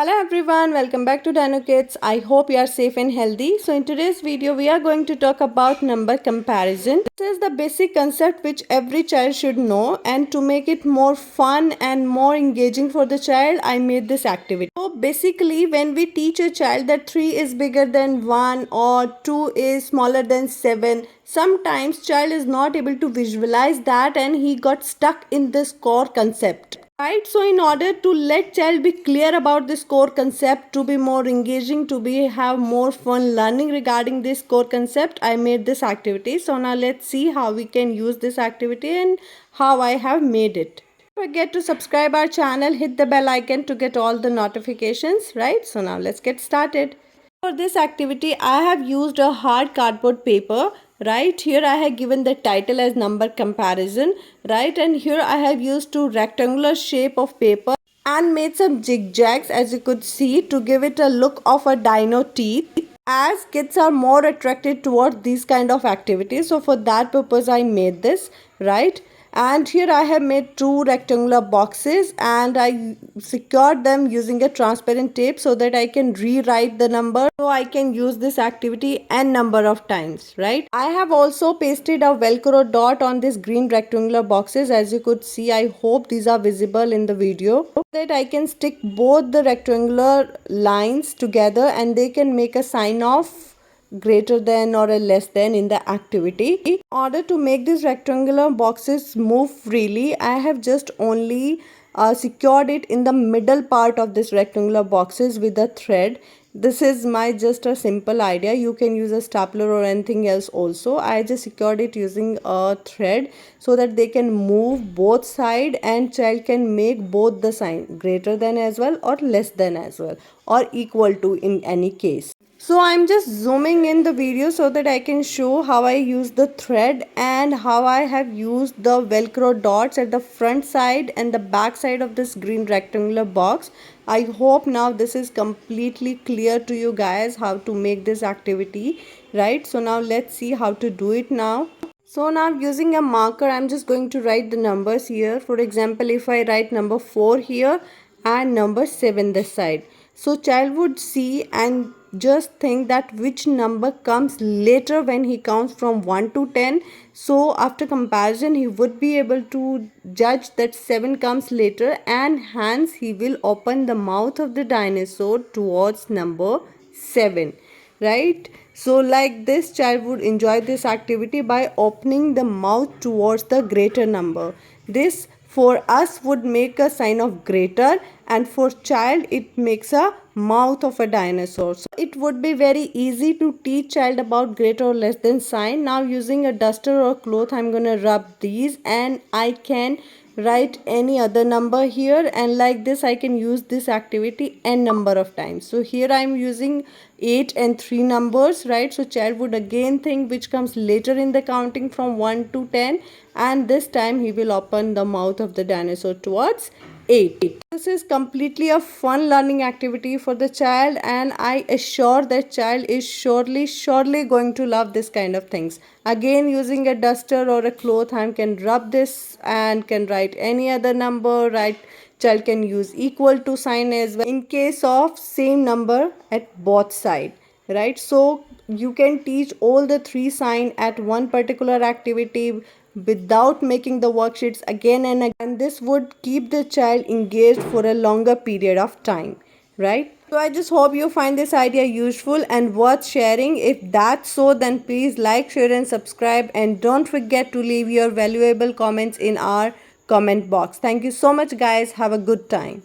Hello everyone, welcome back to Dino Kids. I hope you are safe and healthy. So in today's video we are going to talk about number comparison. This is the basic concept which every child should know, and to make it more fun and more engaging for the child, I made this activity. So basically when we teach a child that 3 is bigger than 1 or 2 is smaller than 7, sometimes child is not able to visualize that and he got stuck in this core concept. Right, so in order to let child be clear about this core concept, to be more engaging, to be have more fun learning regarding this core concept, I made this activity. So now let's see how we can use this activity and how I have made it. Don't forget to subscribe our channel, hit the bell icon to get all the notifications, right? So now let's get started. For this activity, I have used a hard cardboard paper. Right here I have given the title as number comparison, right, and here I have used two rectangular shape of paper and made some zigzags, as you could see, to give it a look of a dino teeth, as kids are more attracted towards these kind of activities. So for that purpose I made this, right. And here I have made two rectangular boxes and I secured them using a transparent tape so that I can rewrite the number, so I can use this activity n number of times, right. I have also pasted a velcro dot on this green rectangular boxes, as you could see. I hope these are visible in the video, so that I can stick both the rectangular lines together and they can make a sign of greater than or a less than in the activity. In order to make these rectangular boxes move freely, I have just only secured it in the middle part of this rectangular boxes with a thread. This is my just a simple idea. You can use a stapler or anything else also. I just secured it using a thread so that they can move both side and child can make both the sign, greater than as well or less than as well, or equal to in any case. So I'm just zooming in the video so that I can show how I use the thread and how I have used the velcro dots at the front side and the back side of this green rectangular box. I hope now this is completely clear to you guys how to make this activity, right? So now let's see how to do it now. So now using a marker, I'm just going to write the numbers here. For example, if I write number 4 here and number 7 this side, so child would see and just think that which number comes later when he counts from 1 to 10. So after comparison he would be able to judge that 7 comes later, and hence he will open the mouth of the dinosaur towards number 7, right? So like this, child would enjoy this activity by opening the mouth towards the greater number. This for us would make a sign of greater, and for child it makes a mouth of a dinosaur. So it would be very easy to teach child about greater or less than sign. Now using a duster or cloth, I'm gonna rub these and I can write any other number here, and like this I can use this activity n number of times. So here I'm using 8 and 3 numbers, right? So child would again think which comes later in the counting from 1 to 10, and this time he will open the mouth of the dinosaur towards 8. This is completely a fun learning activity for the child, and I assure that child is surely going to love this kind of things. Again, using a duster or a cloth, I can rub this and can write any other number, right? Child can use equal to sign as well in case of same number at both side, right? So you can teach all the 3 sign at one particular activity without making the worksheets again and again. This would keep the child engaged for a longer period of time, right? So I just hope you find this idea useful and worth sharing. If that's so, then please like, share and subscribe, and don't forget to leave your valuable comments in our comment box. Thank you so much guys. Have a good time.